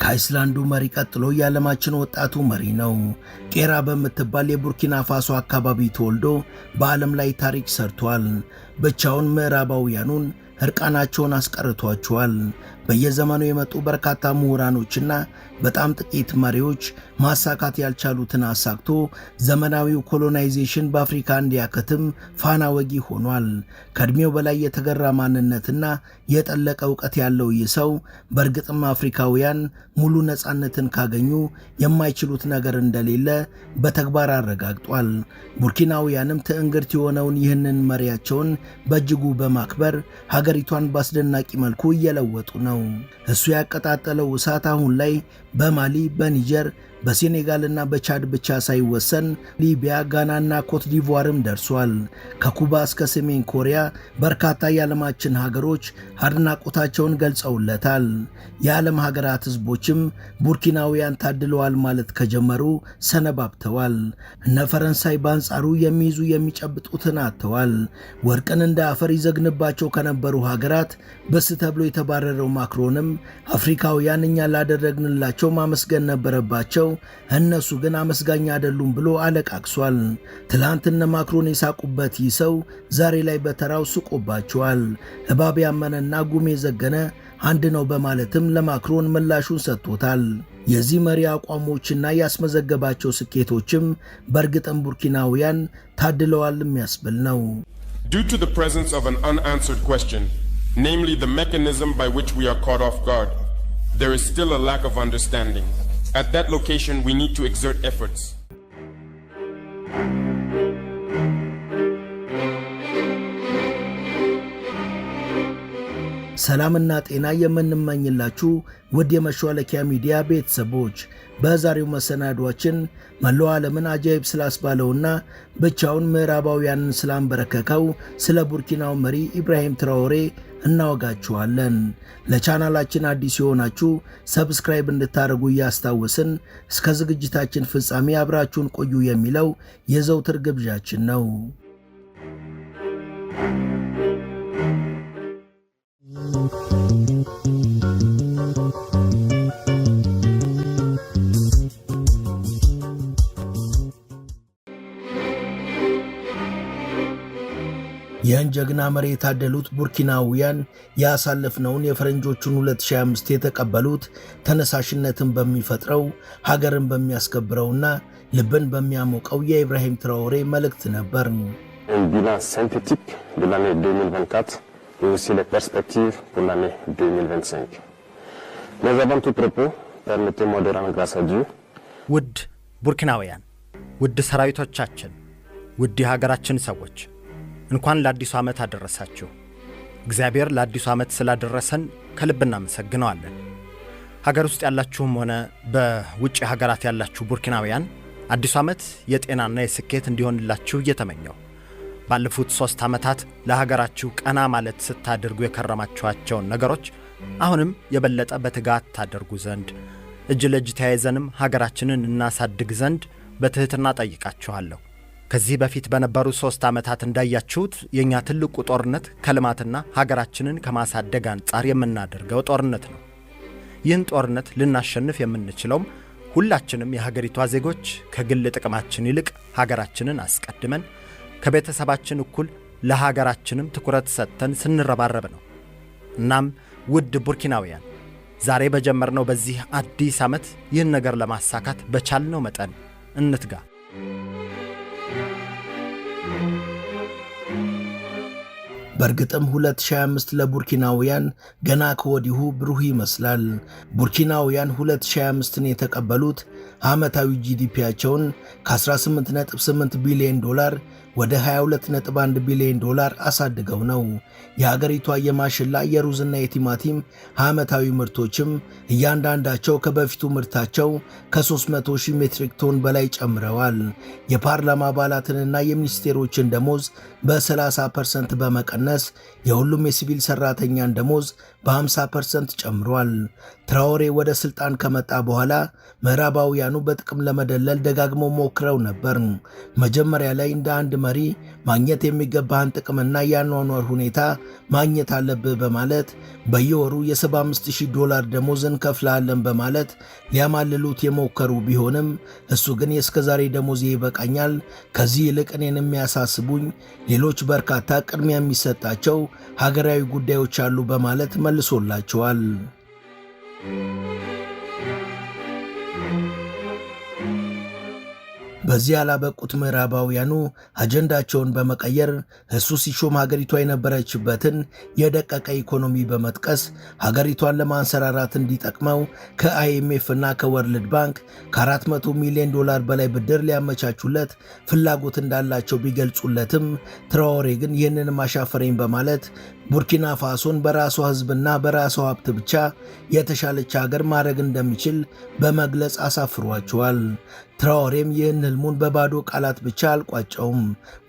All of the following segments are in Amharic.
ከአይስላንዱ መሪ ቀጥሎ የዓለማችን ወጣቱ መሪ ነው። ቄራ በምትባል የቡርኪና ፋሶ አካባቢ ተወልዶ በዓለም ላይ ታሪክ ሰርቷል። ብቻውን ምዕራባውያኑን እርቃናቸውን አስቀርቷቸዋል። በየዘመኑ የመጡ በርካታ ምሁራኖችና በጣም ጥቂት መሪዎች ማሳካት ያልቻሉትን አሳክቶ ዘመናዊው ኮሎናይዜሽን በአፍሪካ እንዲያከትም ፋና ወጊ ሆኗል። ከዕድሜው በላይ የተገራ ማንነትና የጠለቀ ዕውቀት ያለው ይህ ሰው በእርግጥም አፍሪካውያን ሙሉ ነፃነትን ካገኙ የማይችሉት ነገር እንደሌለ በተግባር አረጋግጧል። ቡርኪናውያንም ትዕንግርት የሆነውን ይህንን መሪያቸውን በእጅጉ በማክበር ሀገሪቷን በአስደናቂ መልኩ እየለወጡ ነው። እሱ ያቀጣጠለው እሳት አሁን ላይ በማሊ፣ በኒጀር፣ በሴኔጋልና በቻድ ብቻ ሳይወሰን ሊቢያ፣ ጋናና ኮት ዲቯርም ደርሷል። ከኩባ እስከ ሰሜን ኮሪያ በርካታ የዓለማችን ሀገሮች አድናቆታቸውን ገልጸውለታል። የዓለም ሀገራት ሕዝቦችም ቡርኪናውያን ታድለዋል ማለት ከጀመሩ ሰነባብተዋል። እነ ፈረንሳይ በአንጻሩ የሚይዙ የሚጨብጡትን አጥተዋል። ወርቅን እንደ አፈር ይዘግንባቸው ከነበሩ ሀገራት በስ ተብሎ የተባረረው ማክሮንም አፍሪካውያን እኛ ላደረግንላቸው ማመስገን ነበረባቸው፣ እነሱ ግን አመስጋኝ አይደሉም ብሎ አለቃቅሷል። ትላንት እነ ማክሮን የሳቁበት ይህ ሰው ዛሬ ላይ በተራው ስቆባቸዋል። እባብ ያመነና ጉም የዘገነ አንድ ነው በማለትም ለማክሮን ምላሹን ሰጥቶታል። የዚህ መሪ አቋሞችና ያስመዘገባቸው ስኬቶችም በእርግጥም ቡርኪናውያን ታድለዋል የሚያስብል ነው። Due to the presence of an unanswered question, namely the mechanism by which we are caught off guard, there is still a lack of understanding. At that location, we need to exert efforts. ሰላምና ጤና የምንመኝላችሁ ውድ የመሿለኪያ ሚዲያ ቤተሰቦች፣ በዛሬው መሰናዷችን መላው ዓለምን አጃይብ ስላስባለውና ብቻውን ምዕራባውያንን ስላንበረከከው ስለ ቡርኪናው መሪ ኢብራሂም ትራኦሬ እናወጋችኋለን። ለቻናላችን አዲስ የሆናችሁ ሰብስክራይብ እንድታደርጉ እያስታወስን እስከ ዝግጅታችን ፍጻሜ አብራችሁን ቆዩ የሚለው የዘውትር ግብዣችን ነው። ይህን ጀግና መሪ የታደሉት ቡርኪናውያን ያሳለፍነውን የፈረንጆቹን 2025 የተቀበሉት ተነሳሽነትን በሚፈጥረው ሀገርን በሚያስከብረውና ልብን በሚያሞቀው የኢብራሂም ትራኦሬ መልእክት ነበር። bilan synthétique de l'année 2024 et aussi les perspectives pour l'année 2025. Mais avant tout propos, permettez-moi de rendre grâce à Dieu. ውድ ቡርኪናውያን፣ ውድ ሰራዊቶቻችን፣ ውድ የሀገራችን ሰዎች እንኳን ለአዲሱ ዓመት አደረሳችሁ። እግዚአብሔር ለአዲሱ ዓመት ስላደረሰን ከልብ እናመሰግነዋለን። ሀገር ውስጥ ያላችሁም ሆነ በውጭ ሀገራት ያላችሁ ቡርኪናውያን አዲሱ ዓመት የጤናና የስኬት እንዲሆንላችሁ እየተመኘው ባለፉት 3 ዓመታት ለሀገራችሁ ቀና ማለት ስታደርጉ የከረማችኋቸውን ነገሮች አሁንም የበለጠ በትጋት ታደርጉ ዘንድ እጅ ለእጅ ተያይዘንም ሀገራችንን እናሳድግ ዘንድ በትህትና ጠይቃችኋለሁ። ከዚህ በፊት በነበሩ 3 ዓመታት እንዳያችሁት የኛ ትልቁ ጦርነት ከልማትና ሀገራችንን ከማሳደግ አንጻር የምናደርገው ጦርነት ነው። ይህን ጦርነት ልናሸንፍ የምንችለውም ሁላችንም የሀገሪቷ ዜጎች ከግል ጥቅማችን ይልቅ ሀገራችንን አስቀድመን ከቤተሰባችን እኩል ለሀገራችንም ትኩረት ሰጥተን ስንረባረብ ነው። እናም ውድ ቡርኪናውያን ዛሬ በጀመርነው በዚህ አዲስ ዓመት ይህን ነገር ለማሳካት በቻልነው መጠን እንትጋ። በእርግጥም 2025 ለቡርኪናውያን ገና ከወዲሁ ብሩህ ይመስላል። ቡርኪናውያን 2025ን የተቀበሉት ዓመታዊ ጂዲፒያቸውን ከ18.8 ቢሊዮን ዶላር ወደ 22.1 ቢሊዮን ዶላር አሳድገው ነው። የሀገሪቷ የማሽላ የሩዝና የቲማቲም ዓመታዊ ምርቶችም እያንዳንዳቸው ከበፊቱ ምርታቸው ከ300,000 ሜትሪክ ቶን በላይ ጨምረዋል። የፓርላማ አባላትንና የሚኒስቴሮችን ደሞዝ በ30% በመቀነስ የሁሉም የሲቪል ሰራተኛን ደሞዝ በ50% ጨምሯል። ትራኦሬ ወደ ስልጣን ከመጣ በኋላ ምዕራባዊ ምዕራባውያኑ በጥቅም ለመደለል ደጋግመው ሞክረው ነበር። መጀመሪያ ላይ እንደ አንድ መሪ ማግኘት የሚገባህን ጥቅምና የአኗኗር ሁኔታ ማግኘት አለብህ በማለት በየወሩ የ$75,000 ደሞዝ እንከፍልሃለን በማለት ሊያማልሉት የሞከሩ ቢሆንም እሱ ግን የእስከዛሬ ደሞዜ ይበቃኛል፣ ከዚህ ይልቅ እኔን የሚያሳስቡኝ ሌሎች በርካታ ቅድሚያ የሚሰጣቸው ሀገራዊ ጉዳዮች አሉ በማለት መልሶላቸዋል። በዚህ ያላበቁት ምዕራባውያኑ አጀንዳቸውን በመቀየር እሱ ሲሾም ሀገሪቷ የነበረችበትን የደቀቀ ኢኮኖሚ በመጥቀስ ሀገሪቷን ለማንሰራራት እንዲጠቅመው ከአይኤምኤፍ እና ከወርልድ ባንክ ከ$400 ሚሊዮን በላይ ብድር ሊያመቻቹለት ፍላጎት እንዳላቸው ቢገልጹለትም ትራኦሬ ግን ይህንን ማሻፈረኝ በማለት ቡርኪና ፋሶን በራሷ ሕዝብና በራሷ ሀብት ብቻ የተሻለች ሀገር ማድረግ እንደሚችል በመግለጽ አሳፍሯቸዋል። ትራኦሬም ይህን ህልሙን በባዶ ቃላት ብቻ አልቋጨውም።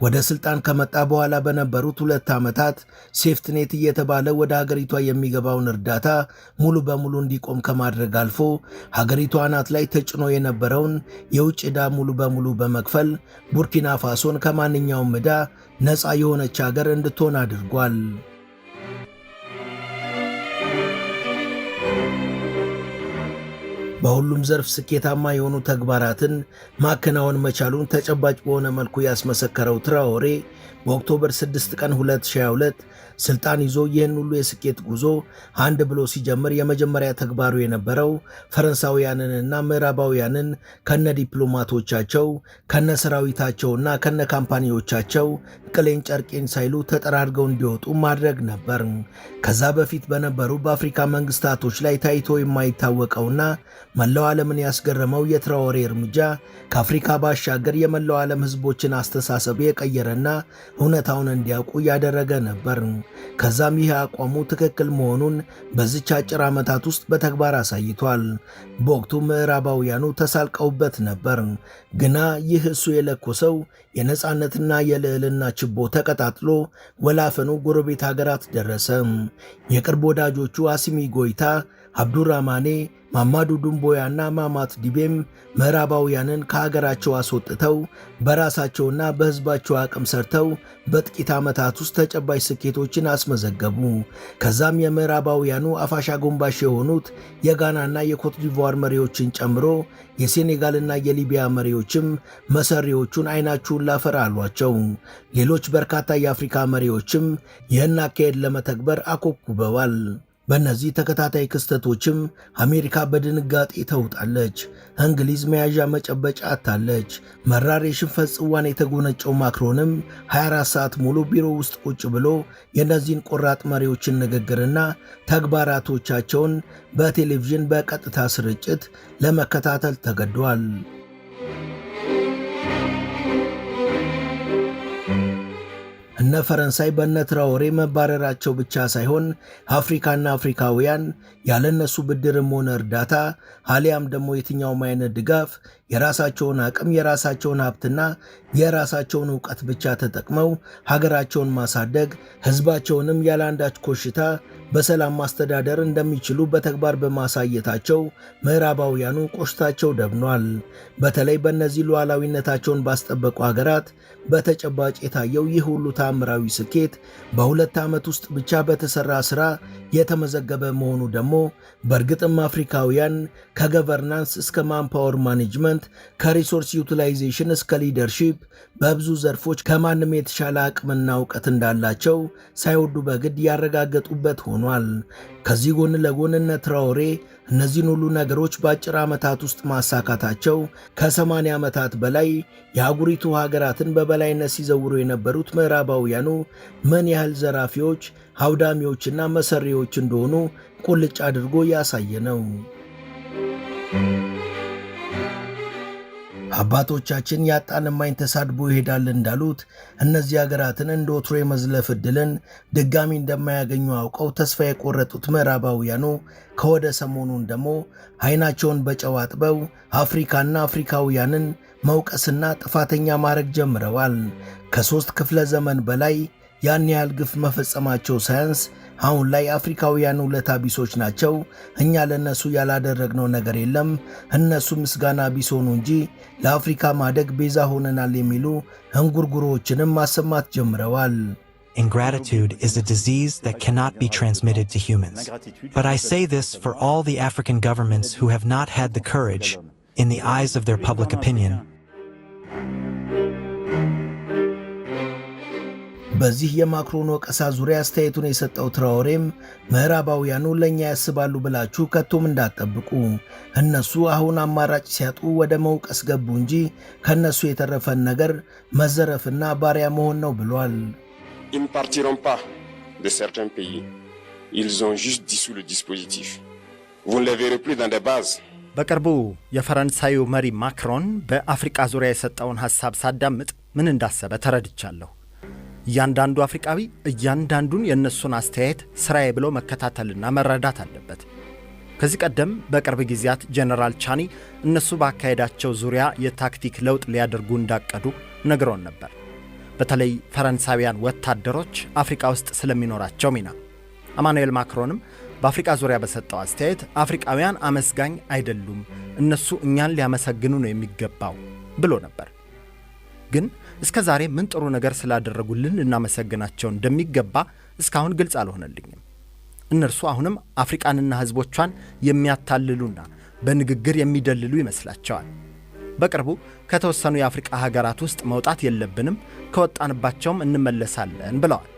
ወደ ስልጣን ከመጣ በኋላ በነበሩት 2 ዓመታት ሴፍትኔት እየተባለ ወደ ሀገሪቷ የሚገባውን እርዳታ ሙሉ በሙሉ እንዲቆም ከማድረግ አልፎ ሀገሪቷ አናት ላይ ተጭኖ የነበረውን የውጭ ዕዳ ሙሉ በሙሉ በመክፈል ቡርኪና ፋሶን ከማንኛውም ዕዳ ነፃ የሆነች ሀገር እንድትሆን አድርጓል። በሁሉም ዘርፍ ስኬታማ የሆኑ ተግባራትን ማከናወን መቻሉን ተጨባጭ በሆነ መልኩ ያስመሰከረው ትራኦሬ በኦክቶበር 6 ቀን 2022 ስልጣን ይዞ ይህን ሁሉ የስኬት ጉዞ አንድ ብሎ ሲጀምር የመጀመሪያ ተግባሩ የነበረው ፈረንሳውያንንና ምዕራባውያንን ከነ ዲፕሎማቶቻቸው ከነ ሰራዊታቸውና ከነ ካምፓኒዎቻቸው ቅሌን ጨርቄን ሳይሉ ተጠራርገው እንዲወጡ ማድረግ ነበር። ከዛ በፊት በነበሩ በአፍሪካ መንግስታቶች ላይ ታይቶ የማይታወቀውና መላው ዓለምን ያስገረመው የትራኦሬ እርምጃ ከአፍሪካ ባሻገር የመላው ዓለም ህዝቦችን አስተሳሰብ የቀየረና እውነታውን እንዲያውቁ ያደረገ ነበር። ከዛም ይህ አቋሙ ትክክል መሆኑን በዚች አጭር ዓመታት ውስጥ በተግባር አሳይቷል። በወቅቱ ምዕራባውያኑ ተሳልቀውበት ነበር። ግና ይህ እሱ የለኮሰው የነጻነትና የልዕልና ችቦ ተቀጣጥሎ ወላፈኑ ጎረቤት ሀገራት ደረሰ። የቅርብ ወዳጆቹ አሲሚ ጎይታ፣ አብዱራማኔ፣ ማማዱ ዱምቦያና ማማት ዲቤም ምዕራባውያንን ከሀገራቸው አስወጥተው በራሳቸውና በሕዝባቸው አቅም ሰርተው በጥቂት ዓመታት ውስጥ ተጨባጭ ስኬቶችን አስመዘገቡ። ከዛም የምዕራባውያኑ አፋሽ አጎንባሽ የሆኑት የጋናና የኮት ዲቯር መሪዎችን ጨምሮ የሴኔጋልና የሊቢያ መሪዎችም መሰሪዎቹን አይናችሁን ላፈር አሏቸው። ሌሎች በርካታ የአፍሪካ መሪዎችም ይህን አካሄድ ለመተግበር አኮኩበዋል። በእነዚህ ተከታታይ ክስተቶችም አሜሪካ በድንጋጤ ተውጣለች። እንግሊዝ መያዣ መጨበጫ አታለች። መራር የሽንፈት ጽዋን የተጎነጨው ማክሮንም 24 ሰዓት ሙሉ ቢሮ ውስጥ ቁጭ ብሎ የእነዚህን ቆራጥ መሪዎችን ንግግርና ተግባራቶቻቸውን በቴሌቪዥን በቀጥታ ስርጭት ለመከታተል ተገዷል። እነ ፈረንሳይ በነ ትራኦሬ መባረራቸው ብቻ ሳይሆን አፍሪካና አፍሪካውያን ያለነሱ ብድርም ሆነ እርዳታ አሊያም ደግሞ የትኛውም አይነት ድጋፍ የራሳቸውን አቅም የራሳቸውን ሀብትና የራሳቸውን ዕውቀት ብቻ ተጠቅመው ሀገራቸውን ማሳደግ ሕዝባቸውንም ያለ አንዳች ኮሽታ በሰላም ማስተዳደር እንደሚችሉ በተግባር በማሳየታቸው ምዕራባውያኑ ቆሽታቸው ደብኗል። በተለይ በእነዚህ ሉዓላዊነታቸውን ባስጠበቁ ሀገራት በተጨባጭ የታየው ይህ ሁሉ ታምራዊ ስኬት በ2 ዓመት ውስጥ ብቻ በተሰራ ሥራ የተመዘገበ መሆኑ ደግሞ በእርግጥም አፍሪካውያን ከገቨርናንስ እስከ ማንፓወር ማኔጅመንት ከሪሶርስ ዩቲላይዜሽን እስከ ሊደርሺፕ በብዙ ዘርፎች ከማንም የተሻለ አቅምና እውቀት እንዳላቸው ሳይወዱ በግድ ያረጋገጡበት ሆኗል። ከዚህ ጎን ለጎን እነ ትራኦሬ እነዚህን ሁሉ ነገሮች በአጭር ዓመታት ውስጥ ማሳካታቸው ከ80 ዓመታት በላይ የአህጉሪቱ ሀገራትን በበላይነት ሲዘውሩ የነበሩት ምዕራባውያኑ ምን ያህል ዘራፊዎች፣ አውዳሚዎችና መሰሪዎች እንደሆኑ ቁልጭ አድርጎ ያሳየ ነው። አባቶቻችን ያጣን እማኝ ተሳድቦ ይሄዳል እንዳሉት እነዚህ ሀገራትን እንደ ወትሮ የመዝለፍ ዕድልን ድጋሚ እንደማያገኙ አውቀው ተስፋ የቆረጡት ምዕራባውያኑ ከወደ ሰሞኑን ደግሞ አይናቸውን በጨው አጥበው አፍሪካና አፍሪካውያንን መውቀስና ጥፋተኛ ማድረግ ጀምረዋል። ከ3 ክፍለ ዘመን በላይ ያን ያህል ግፍ መፈጸማቸው ሳያንስ አሁን ላይ አፍሪካውያን ውለታ ቢሶች ናቸው፣ እኛ ለነሱ ያላደረግነው ነገር የለም፣ እነሱ ምስጋና ቢስ ሆኑ እንጂ ለአፍሪካ ማደግ ቤዛ ሆነናል የሚሉ እንጉርጉሮዎችንም ማሰማት ጀምረዋል። Ingratitude is a disease that cannot be transmitted to humans. But I say this for all the African governments who have not had the courage, in the eyes of their public opinion. በዚህ የማክሮን ወቀሳ ዙሪያ አስተያየቱን የሰጠው ትራኦሬም ምዕራባውያኑ ለእኛ ያስባሉ ብላችሁ ከቶም እንዳትጠብቁ፣ እነሱ አሁን አማራጭ ሲያጡ ወደ መውቀስ ገቡ እንጂ ከነሱ የተረፈን ነገር መዘረፍና ባሪያ መሆን ነው ብሏል። Ils ne partiront pas de certains pays. Ils ont juste dissous le dispositif. Vous ne les verrez plus dans des bases. በቅርቡ የፈረንሳዩ መሪ ማክሮን በአፍሪካ ዙሪያ የሰጠውን ሐሳብ ሳዳምጥ ምን እንዳሰበ ተረድቻለሁ። እያንዳንዱ አፍሪካዊ እያንዳንዱን የነሱን አስተያየት ስራዬ ብሎ መከታተልና መረዳት አለበት። ከዚህ ቀደም በቅርብ ጊዜያት ጀነራል ቻኒ እነሱ ባካሄዳቸው ዙሪያ የታክቲክ ለውጥ ሊያደርጉ እንዳቀዱ ነግሮን ነበር። በተለይ ፈረንሳውያን ወታደሮች አፍሪካ ውስጥ ስለሚኖራቸው ሚና። ኢማኑኤል ማክሮንም በአፍሪካ ዙሪያ በሰጠው አስተያየት አፍሪካውያን አመስጋኝ አይደሉም፣ እነሱ እኛን ሊያመሰግኑ ነው የሚገባው ብሎ ነበር። ግን እስከ ዛሬ ምን ጥሩ ነገር ስላደረጉልን እናመሰግናቸው እንደሚገባ እስካሁን ግልጽ አልሆነልኝም። እነርሱ አሁንም አፍሪካንና ህዝቦቿን የሚያታልሉና በንግግር የሚደልሉ ይመስላቸዋል። በቅርቡ ከተወሰኑ የአፍሪካ ሀገራት ውስጥ መውጣት የለብንም፣ ከወጣንባቸውም እንመለሳለን ብለዋል።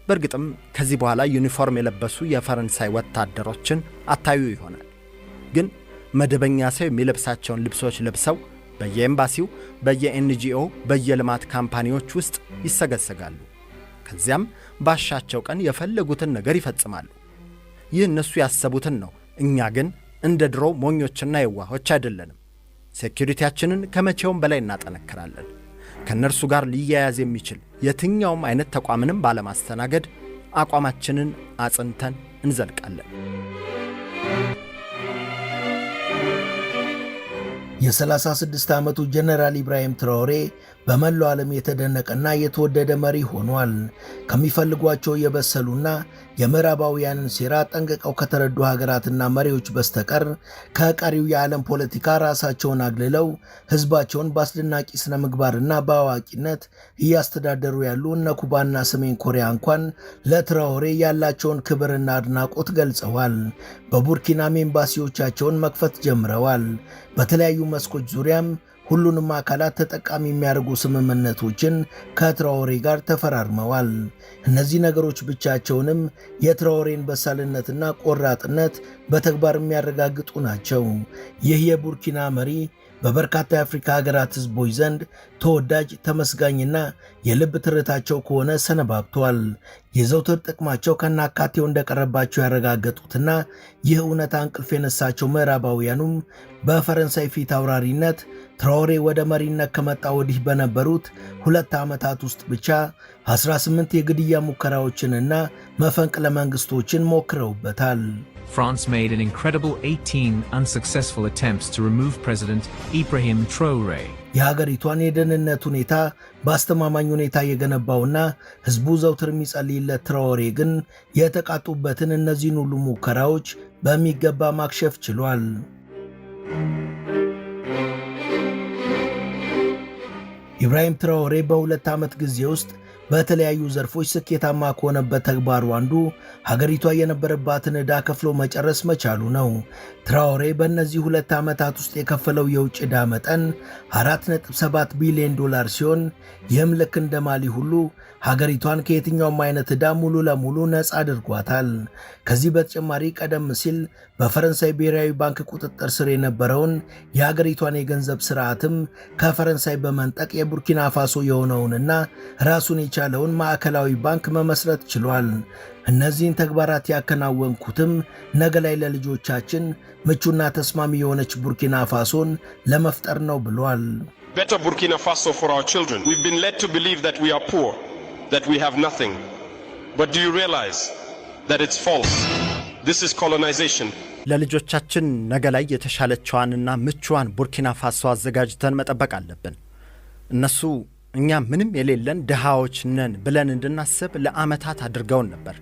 በእርግጥም ከዚህ በኋላ ዩኒፎርም የለበሱ የፈረንሳይ ወታደሮችን አታዩ ይሆናል። ግን መደበኛ ሰው የሚለብሳቸውን ልብሶች ለብሰው በየኤምባሲው፣ በየኤንጂኦ፣ በየልማት ካምፓኒዎች ውስጥ ይሰገሰጋሉ። ከዚያም ባሻቸው ቀን የፈለጉትን ነገር ይፈጽማሉ። ይህ እነሱ ያሰቡትን ነው። እኛ ግን እንደ ድሮ ሞኞችና የዋሆች አይደለንም። ሴኩሪቲያችንን ከመቼውም በላይ እናጠነክራለን። ከነርሱ ጋር ሊያያዝ የሚችል የትኛውም አይነት ተቋምንም ባለማስተናገድ አቋማችንን አጽንተን እንዘልቃለን። የ36 ዓመቱ ጀነራል ኢብራሂም ትራኦሬ በመላው ዓለም የተደነቀና የተወደደ መሪ ሆኗል። ከሚፈልጓቸው የበሰሉና የምዕራባውያንን ሴራ ጠንቅቀው ከተረዱ ሀገራትና መሪዎች በስተቀር ከቀሪው የዓለም ፖለቲካ ራሳቸውን አግልለው ሕዝባቸውን በአስደናቂ ስነ ምግባርና በአዋቂነት እያስተዳደሩ ያሉ እነ ኩባና ሰሜን ኮሪያ እንኳን ለትራኦሬ ያላቸውን ክብርና አድናቆት ገልጸዋል። በቡርኪናም ኤምባሲዎቻቸውን መክፈት ጀምረዋል። በተለያዩ መስኮች ዙሪያም ሁሉንም አካላት ተጠቃሚ የሚያደርጉ ስምምነቶችን ከትራኦሬ ጋር ተፈራርመዋል። እነዚህ ነገሮች ብቻቸውንም የትራኦሬን በሳልነትና ቆራጥነት በተግባር የሚያረጋግጡ ናቸው። ይህ የቡርኪና መሪ በበርካታ የአፍሪካ ሀገራት ህዝቦች ዘንድ ተወዳጅ፣ ተመስጋኝና የልብ ትርታቸው ከሆነ ሰነባብቷል። የዘውትር ጥቅማቸው ከናካቴው እንደቀረባቸው ያረጋገጡትና ይህ እውነታ እንቅልፍ የነሳቸው ምዕራባውያኑም በፈረንሳይ ፊት አውራሪነት ትራኦሬ ወደ መሪነት ከመጣ ወዲህ በነበሩት 2 ዓመታት ውስጥ ብቻ 18 የግድያ ሙከራዎችንና መፈንቅለ መንግስቶችን ሞክረውበታል። France made an incredible 18 unsuccessful attempts to remove President Ibrahim Traoré. የሀገሪቷን የደህንነት ሁኔታ በአስተማማኝ ሁኔታ የገነባውና ህዝቡ ዘውትር የሚጸልይለት ትራኦሬ ግን የተቃጡበትን እነዚህን ሁሉ ሙከራዎች በሚገባ ማክሸፍ ችሏል። ኢብራሂም ትራኦሬ በ2 ዓመት ጊዜ ውስጥ በተለያዩ ዘርፎች ስኬታማ ከሆነበት ተግባሩ አንዱ ሀገሪቷ የነበረባትን ዕዳ ከፍሎ መጨረስ መቻሉ ነው። ትራኦሬ በእነዚህ 2 ዓመታት ውስጥ የከፈለው የውጭ ዕዳ መጠን 4.7 ቢሊዮን ዶላር ሲሆን ይህም ልክ እንደ ማሊ ሁሉ ሀገሪቷን ከየትኛውም አይነት ዕዳ ሙሉ ለሙሉ ነፃ አድርጓታል። ከዚህ በተጨማሪ ቀደም ሲል በፈረንሳይ ብሔራዊ ባንክ ቁጥጥር ስር የነበረውን የሀገሪቷን የገንዘብ ስርዓትም ከፈረንሳይ በመንጠቅ የቡርኪና ፋሶ የሆነውንና ራሱን የቻለውን ማዕከላዊ ባንክ መመስረት ችሏል። እነዚህን ተግባራት ያከናወንኩትም ነገ ላይ ለልጆቻችን ምቹና ተስማሚ የሆነች ቡርኪና ፋሶን ለመፍጠር ነው ብሏል። Better Burkina Faso for our children. We've been led to believe that we are poor, that we have nothing. But do you realize that it's false? This is colonization. ለልጆቻችን ነገ ላይ የተሻለችዋንና ምቹዋን ቡርኪና ፋሶ አዘጋጅተን መጠበቅ አለብን። እነሱ እኛ ምንም የሌለን ድሃዎች ነን ብለን እንድናስብ ለዓመታት አድርገውን ነበር።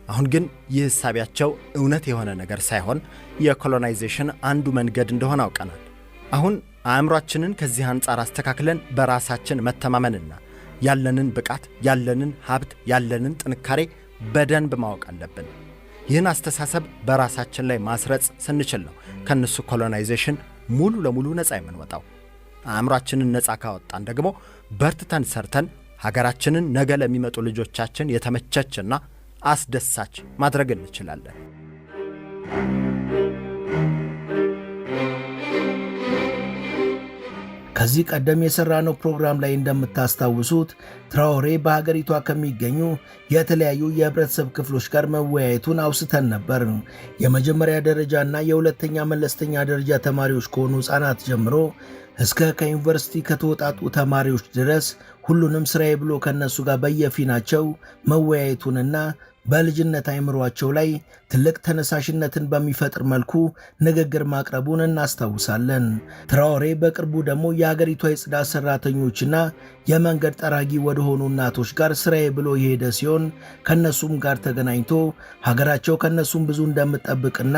አሁን ግን ይህ ሐሳቢያቸው እውነት የሆነ ነገር ሳይሆን የኮሎናይዜሽን አንዱ መንገድ እንደሆነ አውቀናል። አሁን አእምሯችንን ከዚህ አንጻር አስተካክለን በራሳችን መተማመንና ያለንን ብቃት፣ ያለንን ሀብት፣ ያለንን ጥንካሬ በደንብ ማወቅ አለብን። ይህን አስተሳሰብ በራሳችን ላይ ማስረጽ ስንችል ነው ከነሱ ኮሎናይዜሽን ሙሉ ለሙሉ ነፃ የምንወጣው። አእምሯችንን ነፃ ካወጣን ደግሞ በርትተን ሰርተን ሀገራችንን ነገ ለሚመጡ ልጆቻችን የተመቸችና አስደሳች ማድረግ እንችላለን። ከዚህ ቀደም የሰራነው ፕሮግራም ላይ እንደምታስታውሱት ትራኦሬ በሀገሪቷ ከሚገኙ የተለያዩ የህብረተሰብ ክፍሎች ጋር መወያየቱን አውስተን ነበር። የመጀመሪያ ደረጃና የሁለተኛ መለስተኛ ደረጃ ተማሪዎች ከሆኑ ህፃናት ጀምሮ እስከ ከዩኒቨርሲቲ ከተወጣጡ ተማሪዎች ድረስ ሁሉንም ስራዬ ብሎ ከነሱ ጋር በየፊናቸው መወያየቱንና በልጅነት አይምሯቸው ላይ ትልቅ ተነሳሽነትን በሚፈጥር መልኩ ንግግር ማቅረቡን እናስታውሳለን። ትራኦሬ በቅርቡ ደግሞ የሀገሪቷ የጽዳት ሰራተኞችና የመንገድ ጠራጊ ወደሆኑ እናቶች ጋር ስራዬ ብሎ የሄደ ሲሆን ከነሱም ጋር ተገናኝቶ ሀገራቸው ከነሱም ብዙ እንደምጠብቅና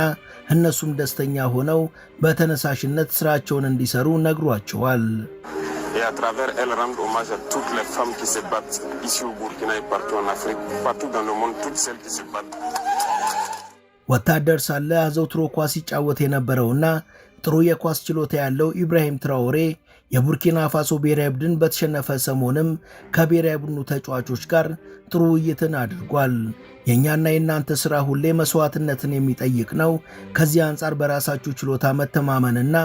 እነሱም ደስተኛ ሆነው በተነሳሽነት ስራቸውን እንዲሰሩ ነግሯቸዋል። Et à travers elle rendre hommage à toutes les femmes qui se battent ici au Burkina et partout en Afrique, partout dans le monde, toutes celles qui se battent. ወታደር ሳለ አዘውትሮ ኳስ ይጫወት የነበረውና ጥሩ የኳስ ችሎታ ያለው ኢብራሂም ትራኦሬ የቡርኪና ፋሶ ብሔራዊ ቡድን በተሸነፈ ሰሞንም ከብሔራዊ ቡድኑ ተጫዋቾች ጋር ጥሩ ውይይትን አድርጓል። የእኛና የእናንተ ሥራ ሁሌ መስዋዕትነትን የሚጠይቅ ነው። ከዚህ አንጻር በራሳችሁ ችሎታ መተማመንና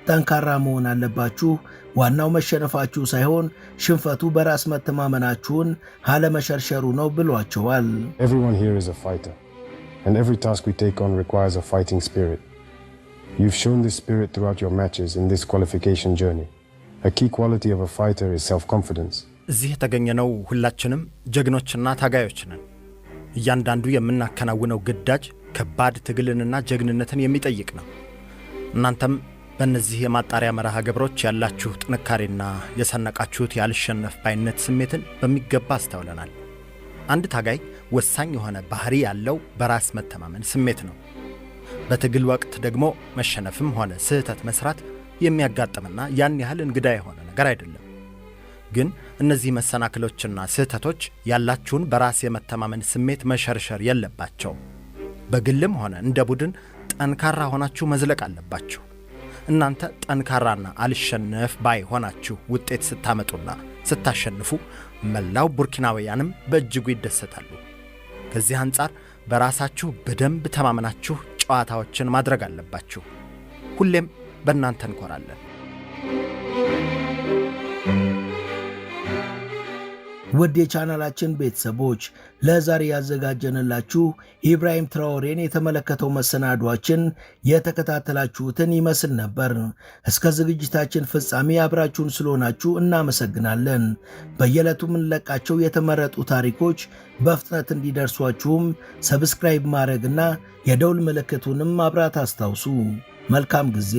ጠንካራ መሆን አለባችሁ። ዋናው መሸነፋችሁ ሳይሆን ሽንፈቱ በራስ መተማመናችሁን አለመሸርሸሩ ነው ብሏቸዋል። Everyone here is a fighter, and every task we take on requires a fighting spirit. You've shown this spirit throughout your matches in this qualification journey. A key quality of a fighter is self-confidence. እዚህ የተገኘነው ሁላችንም ጀግኖችና ታጋዮች ነን። እያንዳንዱ የምናከናውነው ግዳጅ ከባድ ትግልንና ጀግንነትን የሚጠይቅ ነው። እናንተም በእነዚህ የማጣሪያ መርሃ ግብሮች ያላችሁ ጥንካሬና የሰነቃችሁት ያልሸነፍ ባይነት ስሜትን በሚገባ አስተውለናል። አንድ ታጋይ ወሳኝ የሆነ ባህሪ ያለው በራስ መተማመን ስሜት ነው። በትግል ወቅት ደግሞ መሸነፍም ሆነ ስህተት መስራት የሚያጋጥምና ያን ያህል እንግዳ የሆነ ነገር አይደለም። ግን እነዚህ መሰናክሎችና ስህተቶች ያላችሁን በራስ የመተማመን ስሜት መሸርሸር የለባቸውም። በግልም ሆነ እንደ ቡድን ጠንካራ ሆናችሁ መዝለቅ አለባችሁ። እናንተ ጠንካራና አልሸነፍ ባይ ሆናችሁ ውጤት ስታመጡና ስታሸንፉ መላው ቡርኪናውያንም በእጅጉ ይደሰታሉ። ከዚህ አንጻር በራሳችሁ በደንብ ተማመናችሁ ጨዋታዎችን ማድረግ አለባችሁ። ሁሌም በእናንተ እንኮራለን። ውድ የቻናላችን ቤተሰቦች ለዛሬ ያዘጋጀንላችሁ ኢብራሂም ትራኦሬን የተመለከተው መሰናዷችን የተከታተላችሁትን ይመስል ነበር። እስከ ዝግጅታችን ፍጻሜ አብራችሁን ስለሆናችሁ እናመሰግናለን። በየዕለቱ የምንለቃቸው የተመረጡ ታሪኮች በፍጥነት እንዲደርሷችሁም ሰብስክራይብ ማድረግና የደውል ምልክቱንም ማብራት አስታውሱ። መልካም ጊዜ።